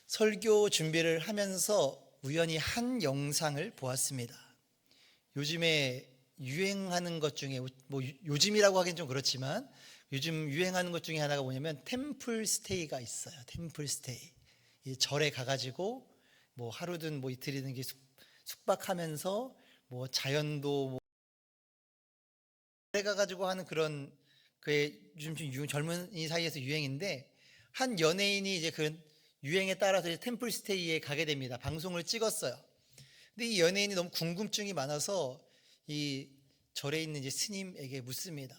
설교 준비를 하면서 우연히 한 영상을 보았습니다. 요즘에 유행하는 것 중에 요즘이라고 하긴 좀 그렇지만 요즘 유행하는 것 중에 하나가 뭐냐면 템플 스테이가 있어요. 템플 스테이. 이 절에 가가지고 하루든 이틀이든 숙박하면서 자연도 절에 가가지고 하는 그런 그의 요즘 젊은이 사이에서 유행인데, 한 연예인이 이제 그 유행에 따라서 이제 템플 스테이에 가게 됩니다. 방송을 찍었어요. 근데 이 연예인이 너무 궁금증이 많아서 이 절에 있는 이제 스님에게 묻습니다.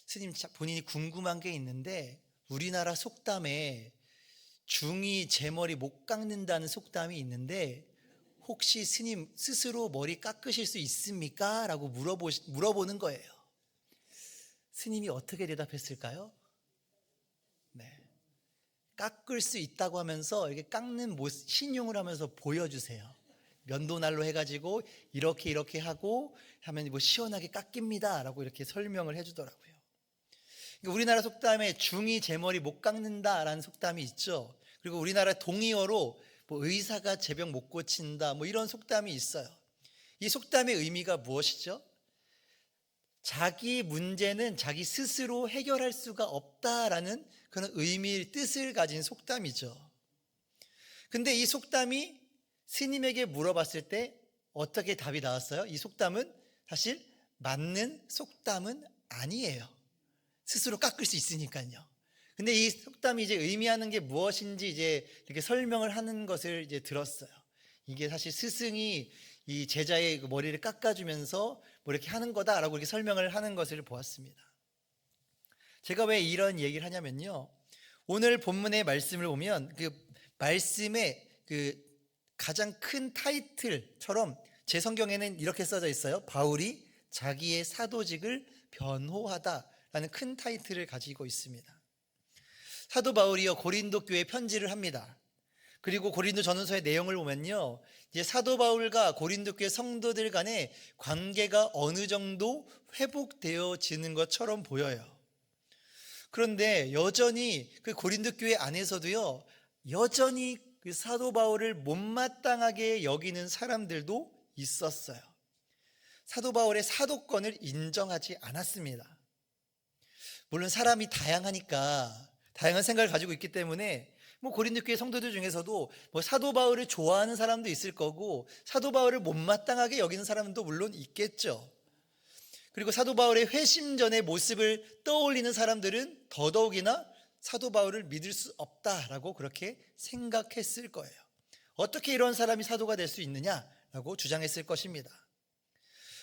스님, 본인이 궁금한 게 있는데 우리나라 속담에 중이 제 머리 못 깎는다는 속담이 있는데 혹시 스님 스스로 머리 깎으실 수 있습니까? 라고 물어보는 거예요. 스님이 어떻게 대답했을까요? 네. 깎을 수 있다고 하면서 이렇게 깎는 신용을 하면서 보여주세요. 면도날로 해가지고 이렇게 하고 하면 시원하게 깎입니다 라고 이렇게 설명을 해주더라고요. 그러니까 우리나라 속담에 중이 제 머리 못 깎는다라는 속담이 있죠. 그리고 우리나라 동의어로 의사가 제 병 못 고친다 이런 속담이 있어요. 이 속담의 의미가 무엇이죠? 자기 문제는 자기 스스로 해결할 수가 없다라는 그런 의미의 뜻을 가진 속담이죠. 근데 이 속담이 스님에게 물어봤을 때 어떻게 답이 나왔어요? 이 속담은 사실 맞는 속담은 아니에요. 스스로 깎을 수 있으니까요. 근데 이 속담이 이제 의미하는 게 무엇인지 이제 이렇게 설명을 하는 것을 이제 들었어요. 이게 사실 스승이 이 제자의 머리를 깎아주면서 이렇게 하는 거다라고 이렇게 설명을 하는 것을 보았습니다. 제가 왜 이런 얘기를 하냐면요, 오늘 본문의 말씀을 보면 그 말씀의 그 가장 큰 타이틀처럼 제 성경에는 이렇게 써져 있어요. 바울이 자기의 사도직을 변호하다라는 큰 타이틀을 가지고 있습니다. 사도 바울이요 고린도 교회에 편지를 합니다. 그리고 고린도 전후서의 내용을 보면요, 이제 사도 바울과 고린도 교회 성도들 간의 관계가 어느 정도 회복되어지는 것처럼 보여요. 그런데 여전히 그 고린도 교회 안에서도요, 여전히 그 사도 바울을 못마땅하게 여기는 사람들도 있었어요. 사도 바울의 사도권을 인정하지 않았습니다. 물론 사람이 다양하니까 다양한 생각을 가지고 있기 때문에 고린도 교회 성도들 중에서도 사도 바울을 좋아하는 사람도 있을 거고 사도 바울을 못마땅하게 여기는 사람도 물론 있겠죠. 그리고 사도 바울의 회심전의 모습을 떠올리는 사람들은 더더욱이나 사도 바울을 믿을 수 없다라고 그렇게 생각했을 거예요. 어떻게 이런 사람이 사도가 될 수 있느냐라고 주장했을 것입니다.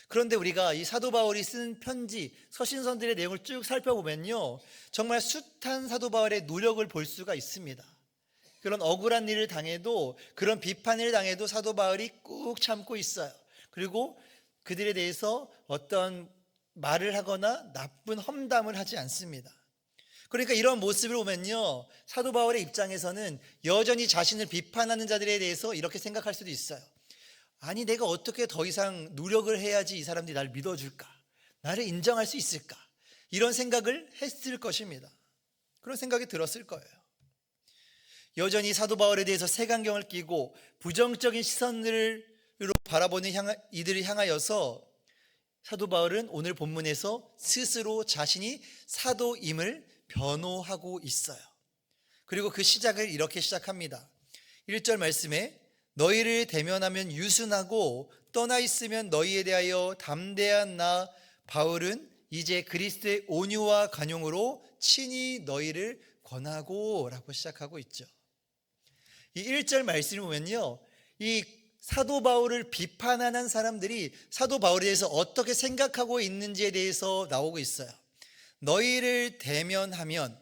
그런데 우리가 이 사도 바울이 쓴 편지, 서신서들의 내용을 쭉 살펴보면요, 정말 숱한 사도 바울의 노력을 볼 수가 있습니다. 그런 억울한 일을 당해도, 그런 비판을 당해도 사도 바울이 꾹 참고 있어요. 그리고 그들에 대해서 어떤 말을 하거나 나쁜 험담을 하지 않습니다. 그러니까 이런 모습을 보면요, 사도 바울의 입장에서는 여전히 자신을 비판하는 자들에 대해서 이렇게 생각할 수도 있어요. 아니, 내가 어떻게 더 이상 노력을 해야지 이 사람들이 나를 믿어줄까? 나를 인정할 수 있을까? 이런 생각을 했을 것입니다. 그런 생각이 들었을 거예요. 여전히 사도 바울에 대해서 색안경을 끼고 부정적인 시선으로 바라보는 이들을 향하여서 사도 바울은 오늘 본문에서 스스로 자신이 사도임을 변호하고 있어요. 그리고 그 시작을 이렇게 시작합니다. 1절 말씀에 너희를 대면하면 유순하고 떠나 있으면 너희에 대하여 담대한 나 바울은 이제 그리스도의 온유와 간용으로 친히 너희를 권하고 라고 시작하고 있죠. 이 1절 말씀을 보면요, 이 사도 바울을 비판하는 사람들이 사도 바울에 대해서 어떻게 생각하고 있는지에 대해서 나오고 있어요. 너희를 대면하면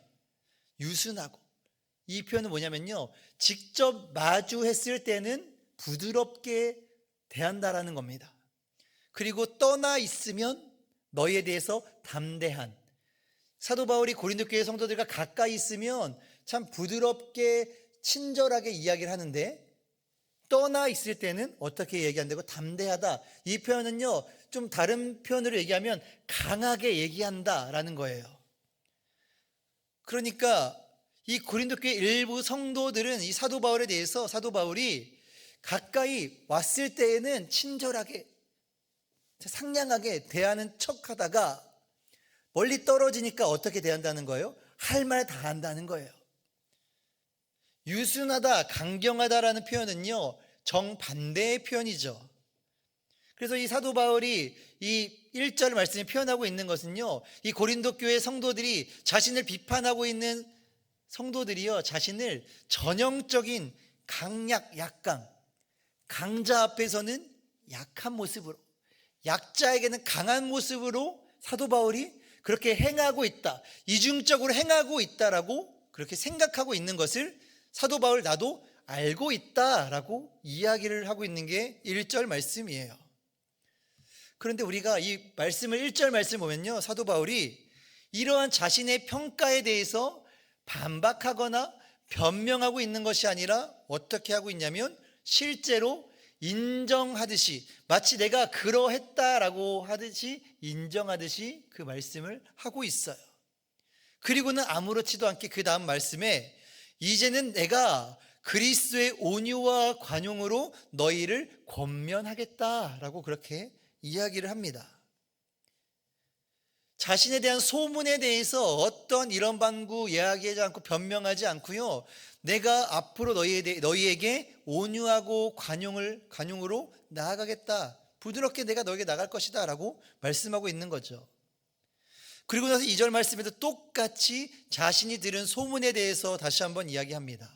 유순하고, 이 표현은 뭐냐면요, 직접 마주했을 때는 부드럽게 대한다라는 겁니다. 그리고 떠나 있으면 너희에 대해서 담대한, 사도 바울이 고린도 교회 성도들과 가까이 있으면 참 부드럽게 친절하게 이야기를 하는데 떠나 있을 때는 어떻게 얘기한다고? 담대하다. 이 표현은요, 좀 다른 표현으로 얘기하면 강하게 얘기한다라는 거예요. 그러니까 이 고린도 교회 일부 성도들은 이 사도 바울에 대해서 사도 바울이 가까이 왔을 때에는 친절하게 상냥하게 대하는 척하다가 멀리 떨어지니까 어떻게 대한다는 거예요? 할 말 다 한다는 거예요. 유순하다, 강경하다라는 표현은요, 정반대의 표현이죠. 그래서 이 사도 바울이 이 1절 말씀에 표현하고 있는 것은요, 이 고린도 교회 성도들이 자신을 비판하고 있는 성도들이요, 자신을 전형적인 강약, 약강, 강자 앞에서는 약한 모습으로, 약자에게는 강한 모습으로 사도 바울이 그렇게 행하고 있다, 이중적으로 행하고 있다라고 그렇게 생각하고 있는 것을 사도 바울 나도 알고 있다라고 이야기를 하고 있는 게 1절 말씀이에요. 그런데 우리가 이 말씀을 1절 말씀 보면요, 사도 바울이 이러한 자신의 평가에 대해서 반박하거나 변명하고 있는 것이 아니라 어떻게 하고 있냐면 실제로 인정하듯이, 마치 내가 그러했다라고 하듯이 인정하듯이 그 말씀을 하고 있어요. 그리고는 아무렇지도 않게 그 다음 말씀에 이제는 내가 그리스도의 온유와 관용으로 너희를 권면하겠다라고 그렇게 이야기를 합니다. 자신에 대한 소문에 대해서 어떤 이런 반구 이야기하지 않고 변명하지 않고요, 내가 앞으로 너희에게 온유하고 관용으로 나아가겠다, 부드럽게 내가 너에게 나갈 것이다 라고 말씀하고 있는 거죠. 그리고 나서 2절 말씀에도 똑같이 자신이 들은 소문에 대해서 다시 한번 이야기합니다.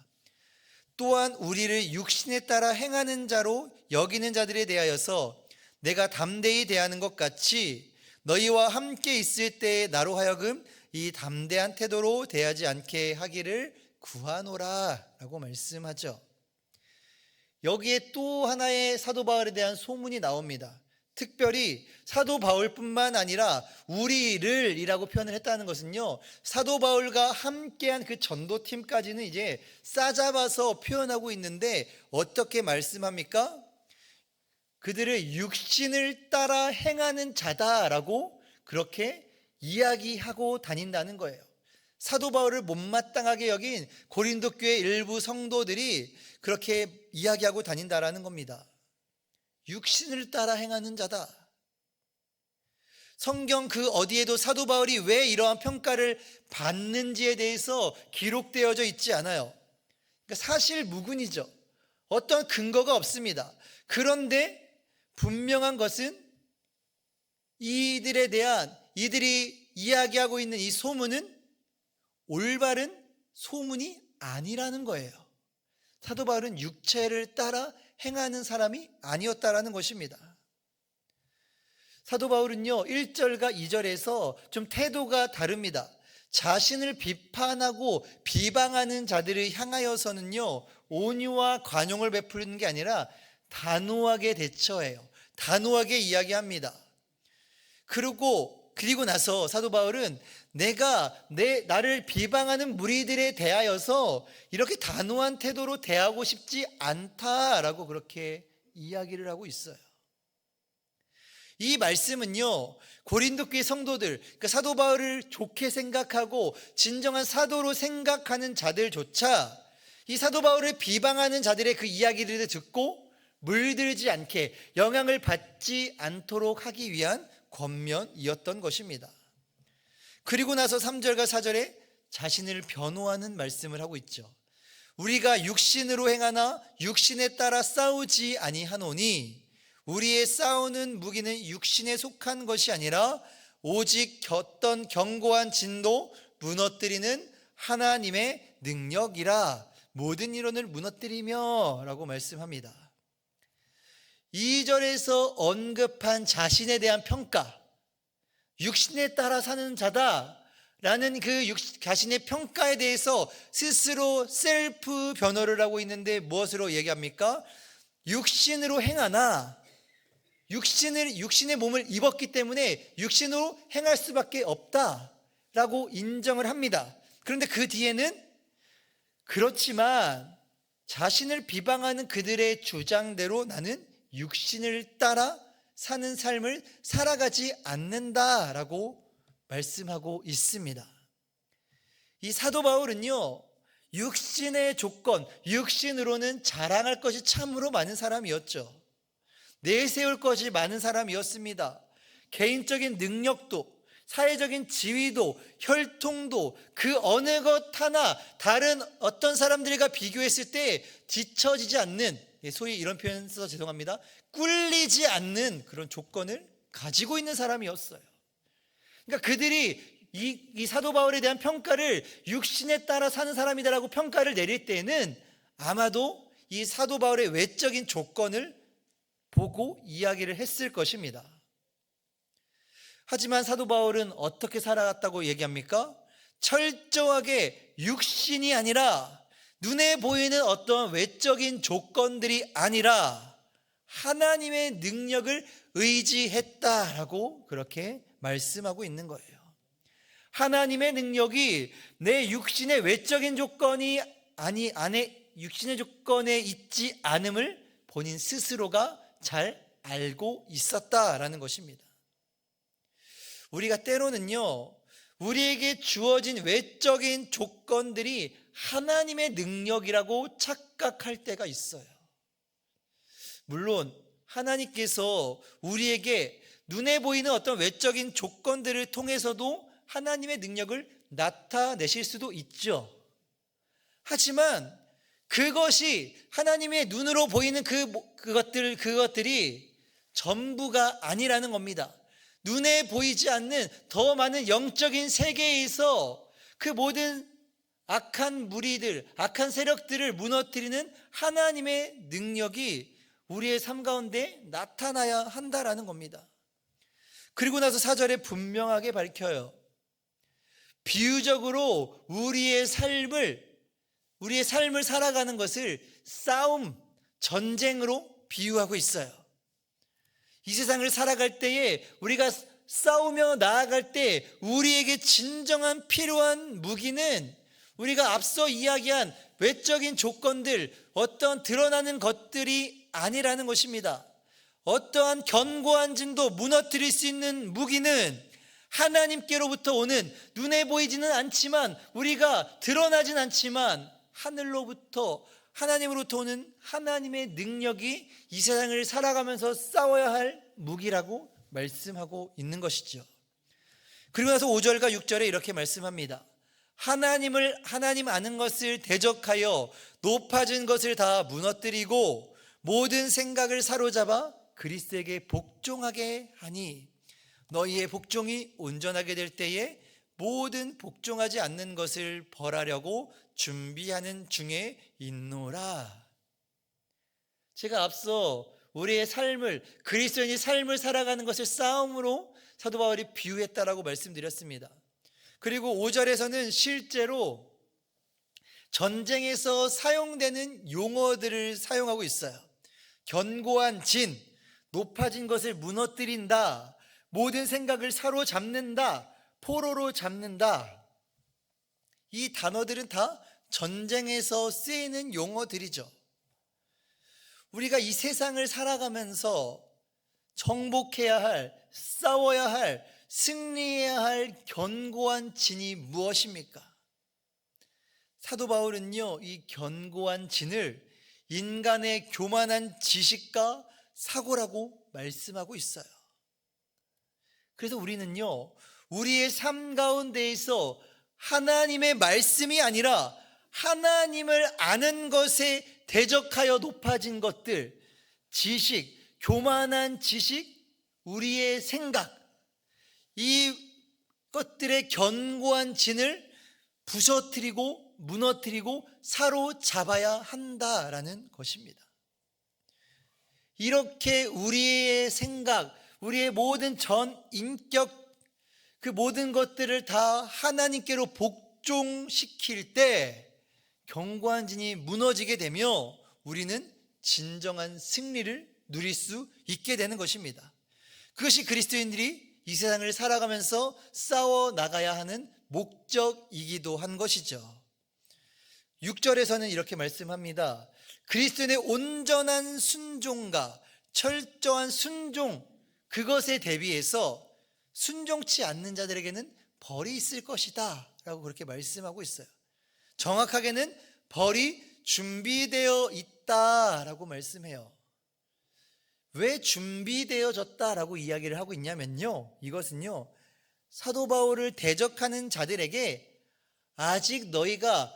또한 우리를 육신에 따라 행하는 자로 여기는 자들에 대하여서 내가 담대히 대하는 것 같이 너희와 함께 있을 때에 나로 하여금 이 담대한 태도로 대하지 않게 하기를 구하노라 라고 말씀하죠. 여기에 또 하나의 사도 바울에 대한 소문이 나옵니다. 특별히 사도 바울뿐만 아니라 우리를 이라고 표현을 했다는 것은요, 사도 바울과 함께한 그 전도팀까지는 이제 싸잡아서 표현하고 있는데 어떻게 말씀합니까? 그들을 육신을 따라 행하는 자다라고 그렇게 이야기하고 다닌다는 거예요. 사도 바울을 못마땅하게 여긴 고린도 교회 일부 성도들이 그렇게 이야기하고 다닌다라는 겁니다. 육신을 따라 행하는 자다. 성경 그 어디에도 사도 바울이 왜 이러한 평가를 받는지에 대해서 기록되어져 있지 않아요. 그러니까 사실 무근이죠. 어떤 근거가 없습니다. 그런데 분명한 것은 이들이 이야기하고 있는 이 소문은 올바른 소문이 아니라는 거예요. 사도 바울은 육체를 따라 행하는 사람이 아니었다라는 것입니다. 사도 바울은요, 1절과 2절에서 좀 태도가 다릅니다. 자신을 비판하고 비방하는 자들을 향하여서는요, 온유와 관용을 베푸는 게 아니라 단호하게 대처해요. 단호하게 이야기합니다. 그리고 나서 사도 바울은 나를 비방하는 무리들에 대하여서 이렇게 단호한 태도로 대하고 싶지 않다라고 그렇게 이야기를 하고 있어요. 이 말씀은요, 고린도 교회 성도들, 그러니까 사도 바울을 좋게 생각하고 진정한 사도로 생각하는 자들조차 이 사도 바울을 비방하는 자들의 그 이야기를 듣고 물들지 않게, 영향을 받지 않도록 하기 위한 권면이었던 것입니다. 그리고 나서 3절과 4절에 자신을 변호하는 말씀을 하고 있죠. 우리가 육신으로 행하나 육신에 따라 싸우지 아니하노니 우리의 싸우는 무기는 육신에 속한 것이 아니라 오직 어떤 견고한 진도 무너뜨리는 하나님의 능력이라 모든 이론을 무너뜨리며 라고 말씀합니다. 2절에서 언급한 자신에 대한 평가, 육신에 따라 사는 자다라는 그 자신의 평가에 대해서 스스로 셀프 변호를 하고 있는데 무엇으로 얘기합니까? 육신으로 행하나 육신의 몸을 입었기 때문에 육신으로 행할 수밖에 없다라고 인정을 합니다. 그런데 그 뒤에는 그렇지만 자신을 비방하는 그들의 주장대로 나는 육신을 따라 사는 삶을 살아가지 않는다라고 말씀하고 있습니다. 이 사도 바울은요, 육신의 조건, 육신으로는 자랑할 것이 참으로 많은 사람이었죠. 내세울 것이 많은 사람이었습니다. 개인적인 능력도, 사회적인 지위도, 혈통도 그 어느 것 하나 다른 어떤 사람들과 비교했을 때 뒤처지지 않는, 소위 이런 표현 써서 죄송합니다, 꿀리지 않는 그런 조건을 가지고 있는 사람이었어요. 그러니까 그들이 이 사도 바울에 대한 평가를 육신에 따라 사는 사람이다라고 평가를 내릴 때는 아마도 이 사도 바울의 외적인 조건을 보고 이야기를 했을 것입니다. 하지만 사도 바울은 어떻게 살아갔다고 얘기합니까? 철저하게 육신이 아니라, 눈에 보이는 어떤 외적인 조건들이 아니라 하나님의 능력을 의지했다라고 그렇게 말씀하고 있는 거예요. 하나님의 능력이 내 육신의 외적인 조건이 육신의 조건에 있지 않음을 본인 스스로가 잘 알고 있었다라는 것입니다. 우리가 때로는요, 우리에게 주어진 외적인 조건들이 하나님의 능력이라고 착각할 때가 있어요. 물론 하나님께서 우리에게 눈에 보이는 어떤 외적인 조건들을 통해서도 하나님의 능력을 나타내실 수도 있죠. 하지만 그것이 하나님의 눈으로 보이는 그것들이 전부가 아니라는 겁니다. 눈에 보이지 않는 더 많은 영적인 세계에서 그 모든 악한 무리들, 악한 세력들을 무너뜨리는 하나님의 능력이 우리의 삶 가운데 나타나야 한다라는 겁니다. 그리고 나서 4절에 분명하게 밝혀요. 비유적으로 우리의 삶을 살아가는 것을 싸움, 전쟁으로 비유하고 있어요. 이 세상을 살아갈 때에 우리가 싸우며 나아갈 때 우리에게 진정한 필요한 무기는 우리가 앞서 이야기한 외적인 조건들, 어떤 드러나는 것들이 아니라는 것입니다. 어떠한 견고한 진도 무너뜨릴 수 있는 무기는 하나님께로부터 오는, 눈에 보이지는 않지만, 우리가 드러나진 않지만 하나님으로부터 오는 하나님의 능력이 이 세상을 살아가면서 싸워야 할 무기라고 말씀하고 있는 것이죠. 그리고 나서 5절과 6절에 이렇게 말씀합니다. 하나님 아는 것을 대적하여 높아진 것을 다 무너뜨리고 모든 생각을 사로잡아 그리스도에게 복종하게 하니 너희의 복종이 온전하게 될 때에 모든 복종하지 않는 것을 벌하려고 준비하는 중에 있노라. 제가 앞서 우리의 삶을, 그리스도인이 삶을 살아가는 것을 싸움으로 사도 바울이 비유했다라고 말씀드렸습니다. 그리고 5절에서는 실제로 전쟁에서 사용되는 용어들을 사용하고 있어요. 견고한 진, 높아진 것을 무너뜨린다, 모든 생각을 사로잡는다, 포로로 잡는다. 이 단어들은 다 전쟁에서 쓰이는 용어들이죠. 우리가 이 세상을 살아가면서 정복해야 할, 싸워야 할, 승리해야 할 견고한 진이 무엇입니까? 사도 바울은요, 이 견고한 진을 인간의 교만한 지식과 사고라고 말씀하고 있어요. 그래서 우리는요, 우리의 삶 가운데에서 하나님의 말씀이 아니라 하나님을 아는 것에 대적하여 높아진 것들, 지식, 교만한 지식, 우리의 생각, 이 것들의 견고한 진을 부서뜨리고 무너뜨리고 사로잡아야 한다라는 것입니다. 이렇게 우리의 생각, 우리의 모든 전 인격, 그 모든 것들을 다 하나님께로 복종시킬 때 견고한 진이 무너지게 되며 우리는 진정한 승리를 누릴 수 있게 되는 것입니다. 그것이 그리스도인들이 이 세상을 살아가면서 싸워 나가야 하는 목적이기도 한 것이죠. 6절에서는 이렇게 말씀합니다. 그리스도인의 온전한 순종과 철저한 순종, 그것에 대비해서 순종치 않는 자들에게는 벌이 있을 것이다 라고 그렇게 말씀하고 있어요. 정확하게는 벌이 준비되어 있다라고 말씀해요. 왜 준비되어졌다라고 이야기를 하고 있냐면요, 이것은요, 사도 바울을 대적하는 자들에게 아직 너희가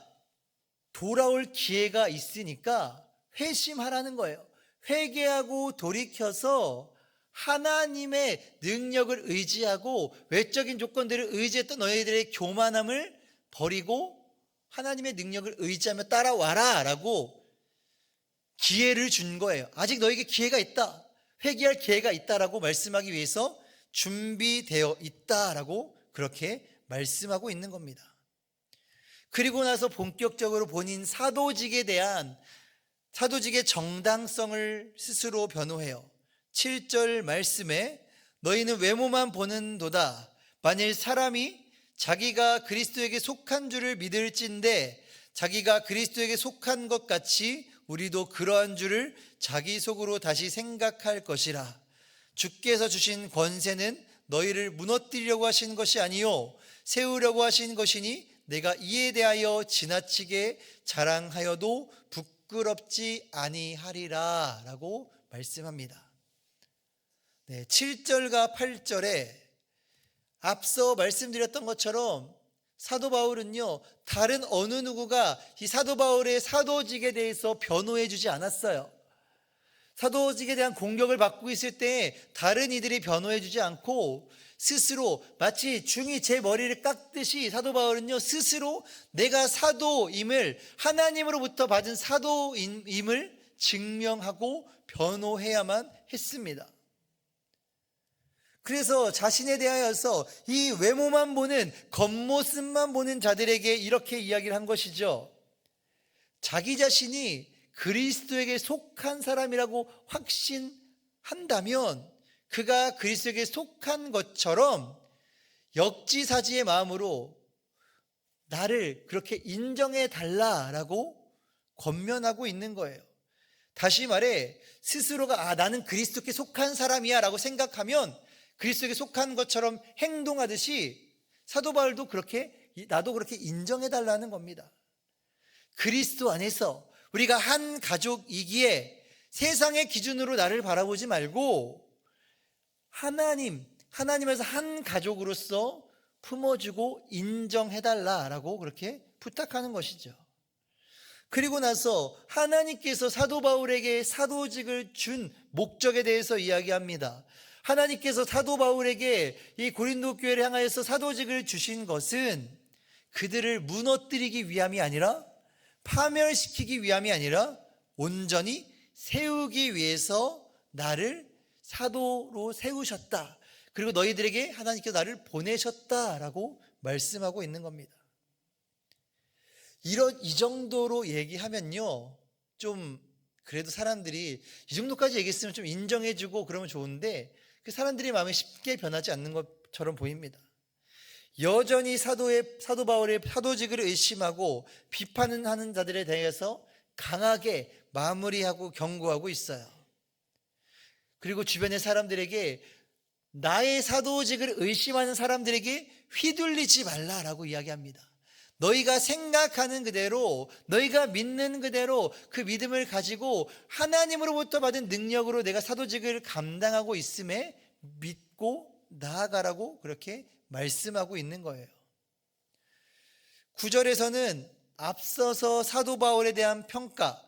돌아올 기회가 있으니까 회심하라는 거예요. 회개하고 돌이켜서 하나님의 능력을 의지하고 외적인 조건들을 의지했던 너희들의 교만함을 버리고 하나님의 능력을 의지하며 따라와라 라고 기회를 준 거예요. 아직 너에게 기회가 있다, 회개할 기회가 있다라고 말씀하기 위해서 준비되어 있다라고 그렇게 말씀하고 있는 겁니다. 그리고 나서 본격적으로 본인 사도직에 대한 사도직의 정당성을 스스로 변호해요. 7절 말씀에 너희는 외모만 보는도다. 만일 사람이 자기가 그리스도에게 속한 줄을 믿을진대 자기가 그리스도에게 속한 것 같이 우리도 그러한 줄을 자기 속으로 다시 생각할 것이라. 주께서 주신 권세는 너희를 무너뜨리려고 하신 것이 아니요 세우려고 하신 것이니 내가 이에 대하여 지나치게 자랑하여도 부끄럽지 아니하리라 라고 말씀합니다. 7절과 8절에 앞서 말씀드렸던 것처럼 사도 바울은요, 다른 어느 누구가 이 사도 바울의 사도직에 대해서 변호해 주지 않았어요. 사도직에 대한 공격을 받고 있을 때 다른 이들이 변호해 주지 않고 스스로 마치 중이 제 머리를 깎듯이 사도 바울은요, 스스로 내가 사도임을, 하나님으로부터 받은 사도임을 증명하고 변호해야만 했습니다. 그래서 자신에 대하여서 이 외모만 보는, 겉모습만 보는 자들에게 이렇게 이야기를 한 것이죠. 자기 자신이 그리스도에게 속한 사람이라고 확신한다면 그가 그리스도에게 속한 것처럼 역지사지의 마음으로 나를 그렇게 인정해 달라라고 권면하고 있는 거예요. 다시 말해 스스로가 나는 그리스도께 속한 사람이야 라고 생각하면 그리스도에게 속한 것처럼 행동하듯이 사도 바울도 그렇게, 나도 그렇게 인정해 달라는 겁니다. 그리스도 안에서 우리가 한 가족이기에 세상의 기준으로 나를 바라보지 말고 하나님에서 한 가족으로서 품어주고 인정해달라라고 그렇게 부탁하는 것이죠. 그리고 나서 하나님께서 사도 바울에게 사도직을 준 목적에 대해서 이야기합니다. 하나님께서 사도 바울에게 이 고린도 교회를 향하여서 사도직을 주신 것은 그들을 무너뜨리기 위함이 아니라, 파멸시키기 위함이 아니라 온전히 세우기 위해서 나를 사도로 세우셨다. 그리고 너희들에게 하나님께서 나를 보내셨다라고 말씀하고 있는 겁니다. 이 정도로 얘기하면요, 좀 그래도 사람들이 이 정도까지 얘기했으면 좀 인정해주고 그러면 좋은데 그 사람들의 마음이 쉽게 변하지 않는 것처럼 보입니다. 여전히 사도 바울의 사도직을 의심하고 비판하는 자들에 대해서 강하게 마무리하고 경고하고 있어요. 그리고 주변의 사람들에게, 나의 사도직을 의심하는 사람들에게 휘둘리지 말라라고 이야기합니다. 너희가 생각하는 그대로, 너희가 믿는 그대로 그 믿음을 가지고 하나님으로부터 받은 능력으로 내가 사도직을 감당하고 있음에 믿고 나아가라고 그렇게 말씀하고 있는 거예요. 9절에서는 앞서서 사도 바울에 대한 평가,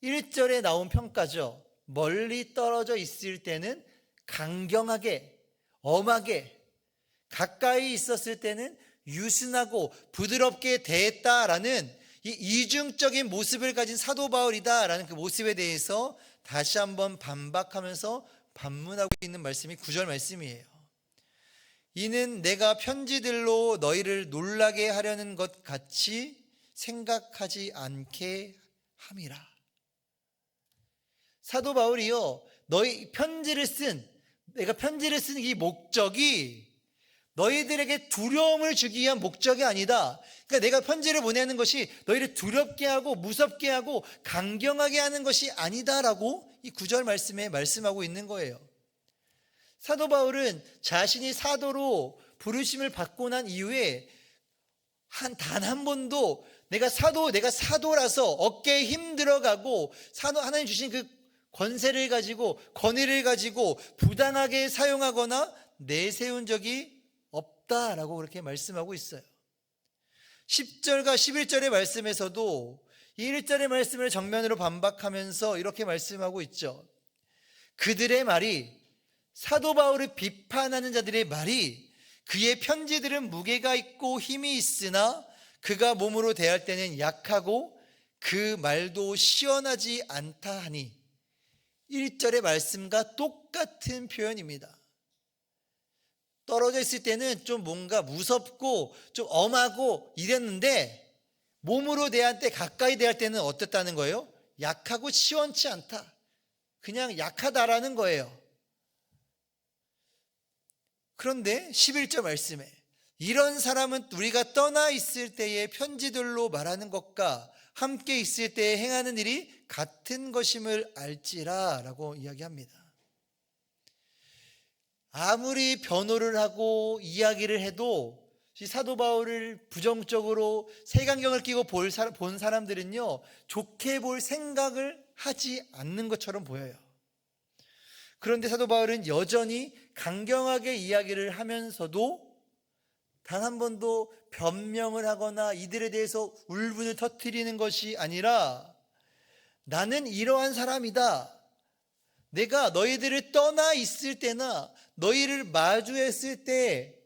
1절에 나온 평가죠. 멀리 떨어져 있을 때는 강경하게, 엄하게, 가까이 있었을 때는 유순하고 부드럽게 대했다라는 이 이중적인 모습을 가진 사도 바울이다라는 그 모습에 대해서 다시 한번 반박하면서 반문하고 있는 말씀이 9절 말씀이에요. 이는 내가 편지들로 너희를 놀라게 하려는 것 같이 생각하지 않게 함이라. 사도 바울이요, 내가 편지를 쓴 이 목적이 너희들에게 두려움을 주기 위한 목적이 아니다. 그러니까 내가 편지를 보내는 것이 너희를 두렵게 하고 무섭게 하고 강경하게 하는 것이 아니다라고 이 9절 말씀에 말씀하고 있는 거예요. 사도 바울은 자신이 사도로 부르심을 받고 난 이후에 단 한 번도 내가 사도라서 어깨에 힘 들어가고 하나님 주신 그 권세를 가지고 권위를 가지고 부당하게 사용하거나 내세운 적이 없다라고 그렇게 말씀하고 있어요. 10절과 11절의 말씀에서도 이 1절의 말씀을 정면으로 반박하면서 이렇게 말씀하고 있죠. 그들의 말이, 사도 바울을 비판하는 자들의 말이, 그의 편지들은 무게가 있고 힘이 있으나 그가 몸으로 대할 때는 약하고 그 말도 시원하지 않다 하니, 1절의 말씀과 똑같은 표현입니다. 떨어져 있을 때는 좀 뭔가 무섭고 좀 엄하고 이랬는데 몸으로 대할 때, 가까이 대할 때는 어땠다는 거예요? 약하고 시원치 않다. 그냥 약하다라는 거예요. 그런데 11절 말씀에 이런 사람은 우리가 떠나 있을 때의 편지들로 말하는 것과 함께 있을 때에 행하는 일이 같은 것임을 알지라 라고 이야기합니다. 아무리 변호를 하고 이야기를 해도 사도 바울을 부정적으로 색안경을 끼고 본 사람들은요, 좋게 볼 생각을 하지 않는 것처럼 보여요. 그런데 사도 바울은 여전히 강경하게 이야기를 하면서도 단 한 번도 변명을 하거나 이들에 대해서 울분을 터뜨리는 것이 아니라, 나는 이러한 사람이다. 내가 너희들을 떠나 있을 때나 너희를 마주했을 때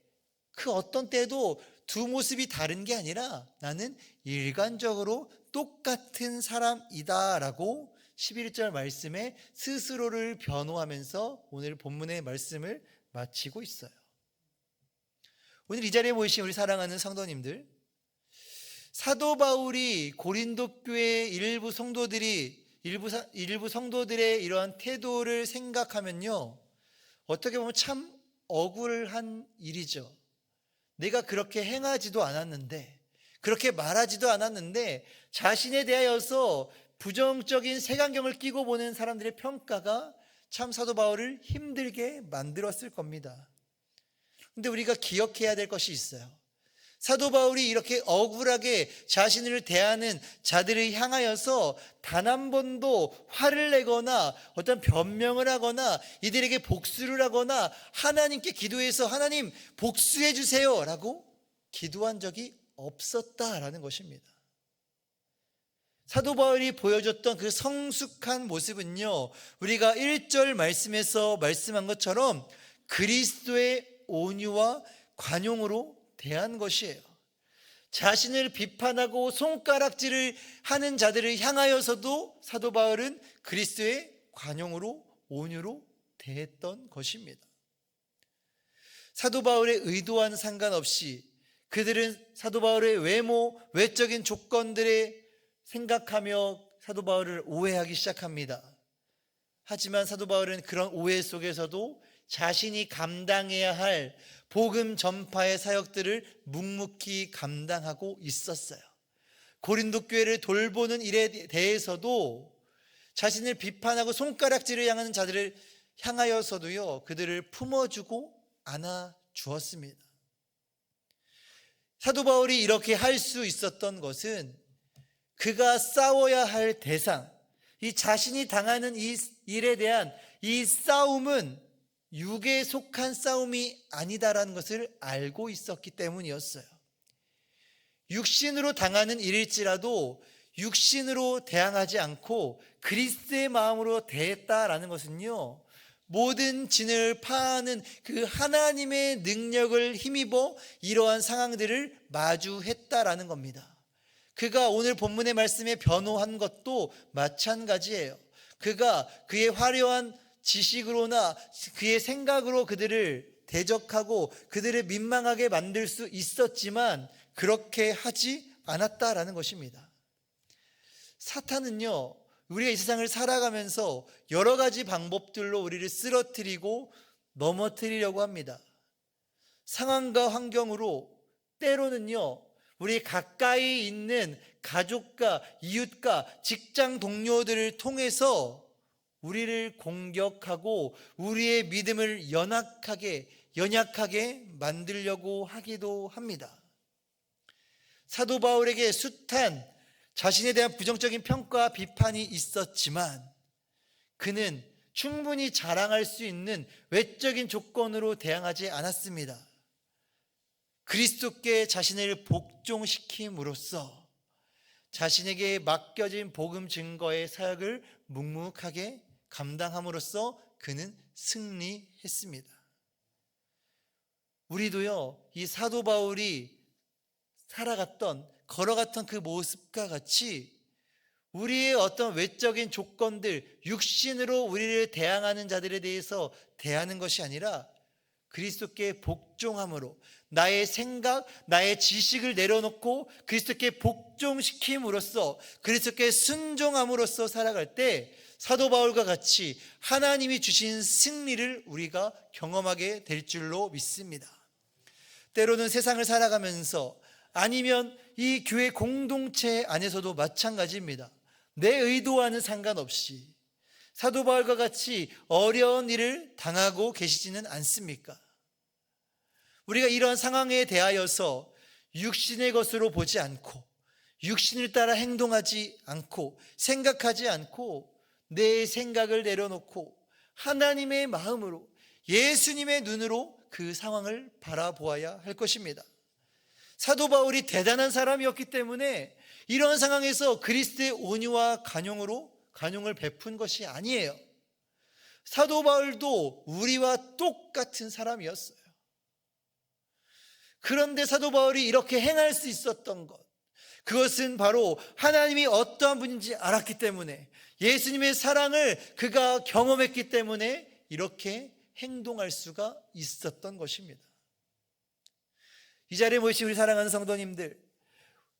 그 어떤 때도 두 모습이 다른 게 아니라 나는 일관적으로 똑같은 사람이다 라고 11절 말씀에 스스로를 변호하면서 오늘 본문의 말씀을 마치고 있어요. 오늘 이 자리에 모이신 우리 사랑하는 성도님들, 사도 바울이 고린도 교회 일부 성도들의 이러한 태도를 생각하면요, 어떻게 보면 참 억울한 일이죠. 내가 그렇게 행하지도 않았는데, 그렇게 말하지도 않았는데 자신에 대하여서 부정적인 색안경을 끼고 보는 사람들의 평가가 참 사도 바울을 힘들게 만들었을 겁니다. 근데 우리가 기억해야 될 것이 있어요. 사도 바울이 이렇게 억울하게 자신을 대하는 자들을 향하여서 단 한 번도 화를 내거나 어떤 변명을 하거나 이들에게 복수를 하거나 하나님께 기도해서 하나님 복수해 주세요 라고 기도한 적이 없었다라는 것입니다. 사도 바울이 보여줬던 그 성숙한 모습은요, 우리가 1절 말씀에서 말씀한 것처럼 그리스도의 온유와 관용으로 대한 것이에요. 자신을 비판하고 손가락질을 하는 자들을 향하여서도 사도 바울은 그리스도의 관용으로, 온유로 대했던 것입니다. 사도 바울의 의도와는 상관없이 그들은 사도 바울의 외모, 외적인 조건들에 생각하며 사도 바울을 오해하기 시작합니다. 하지만 사도 바울은 그런 오해 속에서도 자신이 감당해야 할 복음 전파의 사역들을 묵묵히 감당하고 있었어요. 고린도 교회를 돌보는 일에 대해서도 자신을 비판하고 손가락질을 향하는 자들을 향하여서도요, 그들을 품어주고 안아주었습니다. 사도 바울이 이렇게 할 수 있었던 것은 그가 싸워야 할 대상, 이 자신이 당하는 이 일에 대한 이 싸움은 육에 속한 싸움이 아니다라는 것을 알고 있었기 때문이었어요. 육신으로 당하는 일일지라도 육신으로 대항하지 않고 그리스도의 마음으로 대했다라는 것은요, 모든 진을 파하는 그 하나님의 능력을 힘입어 이러한 상황들을 마주했다라는 겁니다. 그가 오늘 본문의 말씀에 변호한 것도 마찬가지예요. 그가 그의 화려한 지식으로나 그의 생각으로 그들을 대적하고 그들을 민망하게 만들 수 있었지만 그렇게 하지 않았다라는 것입니다. 사탄은요, 우리가 이 세상을 살아가면서 여러 가지 방법들로 우리를 쓰러뜨리고 넘어뜨리려고 합니다. 상황과 환경으로, 때로는요, 우리 가까이 있는 가족과 이웃과 직장 동료들을 통해서 우리를 공격하고 우리의 믿음을 연약하게 만들려고 하기도 합니다. 사도 바울에게 숱한 자신에 대한 부정적인 평가와 비판이 있었지만 그는 충분히 자랑할 수 있는 외적인 조건으로 대항하지 않았습니다. 그리스도께 자신을 복종시킴으로써 자신에게 맡겨진 복음 증거의 사역을 묵묵하게 감당함으로써 그는 승리했습니다. 우리도요, 이 사도 바울이 걸어갔던 그 모습과 같이 우리의 어떤 외적인 조건들, 육신으로 우리를 대항하는 자들에 대해서 대하는 것이 아니라 그리스도께 복종함으로 나의 생각, 나의 지식을 내려놓고 그리스도께 복종시킴으로써 그리스도께 순종함으로써 살아갈 때 사도 바울과 같이 하나님이 주신 승리를 우리가 경험하게 될 줄로 믿습니다. 때로는 세상을 살아가면서 아니면 이 교회 공동체 안에서도 마찬가지입니다. 내 의도와는 상관없이 사도 바울과 같이 어려운 일을 당하고 계시지는 않습니까? 우리가 이런 상황에 대하여서 육신의 것으로 보지 않고 육신을 따라 행동하지 않고 생각하지 않고 내 생각을 내려놓고 하나님의 마음으로 예수님의 눈으로 그 상황을 바라보아야 할 것입니다. 사도 바울이 대단한 사람이었기 때문에 이런 상황에서 그리스도의 온유와 간용을 베푼 것이 아니에요. 사도 바울도 우리와 똑같은 사람이었어요. 그런데 사도 바울이 이렇게 행할 수 있었던 것, 그것은 바로 하나님이 어떠한 분인지 알았기 때문에, 예수님의 사랑을 그가 경험했기 때문에 이렇게 행동할 수가 있었던 것입니다. 이 자리에 모이신 우리 사랑하는 성도님들,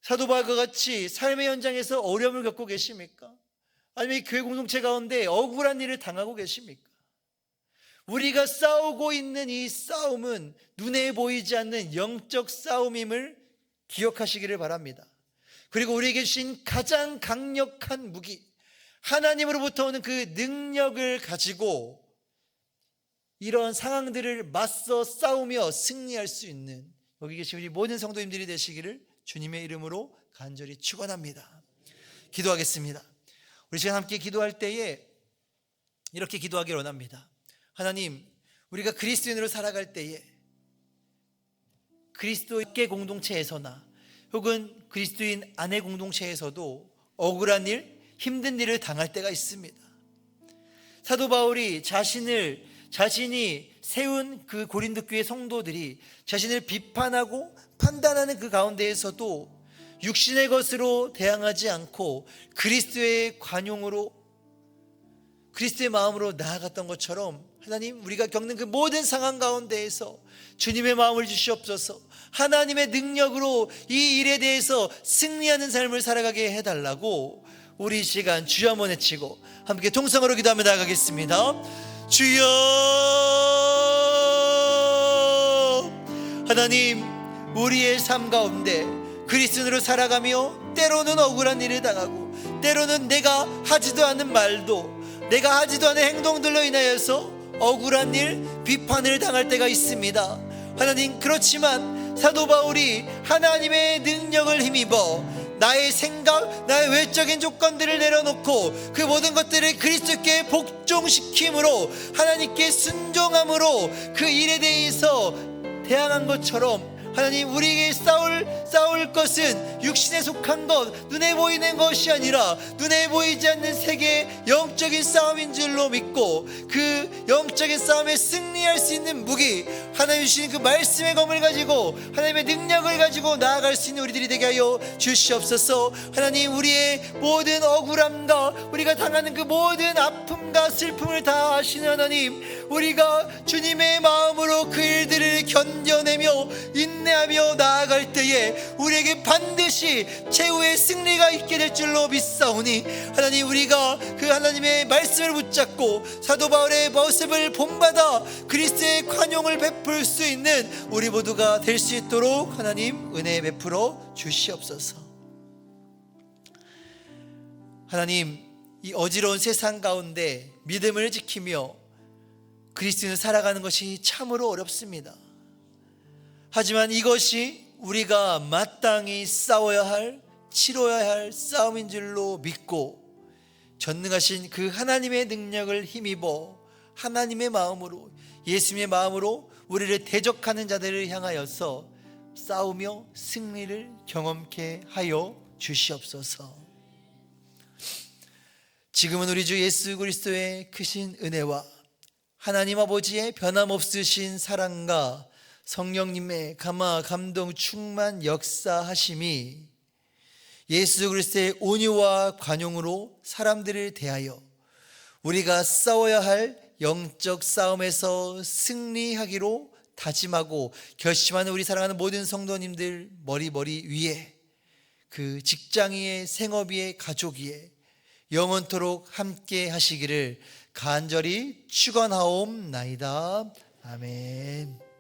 사도 바울과 같이 삶의 현장에서 어려움을 겪고 계십니까? 아니면 교회 공동체 가운데 억울한 일을 당하고 계십니까? 우리가 싸우고 있는 이 싸움은 눈에 보이지 않는 영적 싸움임을 기억하시기를 바랍니다. 그리고 우리에게 주신 가장 강력한 무기, 하나님으로부터 오는 그 능력을 가지고 이런 상황들을 맞서 싸우며 승리할 수 있는 여기 계신 우리 모든 성도님들이 되시기를 주님의 이름으로 간절히 축원합니다. 기도하겠습니다. 우리 시간 함께 기도할 때에 이렇게 기도하기를 원합니다. 하나님, 우리가 그리스도인으로 살아갈 때에 그리스도의 공동체에서나 혹은 그리스도인 아내 공동체에서도 억울한 일, 힘든 일을 당할 때가 있습니다. 사도 바울이 자신이 세운 그 고린도 교회 성도들이 자신을 비판하고 판단하는 그 가운데에서도 육신의 것으로 대항하지 않고 그리스도의 관용으로, 그리스도의 마음으로 나아갔던 것처럼 하나님, 우리가 겪는 그 모든 상황 가운데에서 주님의 마음을 주시옵소서. 하나님의 능력으로 이 일에 대해서 승리하는 삶을 살아가게 해달라고 우리 시간 주여 한번 외치고 함께 통성으로 기도하며 나아가겠습니다. 주여, 하나님, 우리의 삶 가운데 그리스도인으로 살아가며 때로는 억울한 일을 당하고 때로는 내가 하지도 않은 말도, 내가 하지도 않은 행동들로 인하여서 억울한 일, 비판을 당할 때가 있습니다. 하나님, 그렇지만 사도 바울이 하나님의 능력을 힘입어 나의 생각, 나의 외적인 조건들을 내려놓고 그 모든 것들을 그리스도께 복종시킴으로 하나님께 순종함으로 그 일에 대해서 대항한 것처럼 하나님, 우리에게 싸울 것은 육신에 속한 것, 눈에 보이는 것이 아니라 눈에 보이지 않는 세계의 영적인 싸움인 줄로 믿고 그 영적인 싸움에 승리할 수 있는 무기, 하나님 주시는 그 말씀의 검을 가지고 하나님의 능력을 가지고 나아갈 수 있는 우리들이 되게 하여 주시옵소서. 하나님, 우리의 모든 억울함과 우리가 당하는 그 모든 아픔과 슬픔을 다 아시는 하나님, 우리가 주님의 마음으로 그 일들을 견뎌내며 인내하며 나아갈 때에 우리에게 반드시 최후의 승리가 있게 될 줄로 믿사오니, 하나님, 우리가 그 하나님의 말씀을 붙잡고 사도 바울의 모습을 본받아 그리스도의 관용을 베풀 수 있는 우리 모두가 될 수 있도록 하나님 은혜 베풀어 주시옵소서. 하나님, 이 어지러운 세상 가운데 믿음을 지키며 그리스도인을 살아가는 것이 참으로 어렵습니다. 하지만 이것이 우리가 마땅히 싸워야 할, 치러야 할 싸움인 줄로 믿고 전능하신 그 하나님의 능력을 힘입어 하나님의 마음으로, 예수님의 마음으로 우리를 대적하는 자들을 향하여서 싸우며 승리를 경험케 하여 주시옵소서. 지금은 우리 주 예수 그리스도의 크신 은혜와 하나님 아버지의 변함없으신 사랑과 성령님의 감화 감동 충만 역사하심이 예수 그리스도의 온유와 관용으로 사람들을 대하여 우리가 싸워야 할 영적 싸움에서 승리하기로 다짐하고 결심하는 우리 사랑하는 모든 성도님들 머리 위에, 그 직장 위에, 생업 위에, 가족 위에 영원토록 함께 하시기를 간절히 축원하옵나이다. 아멘.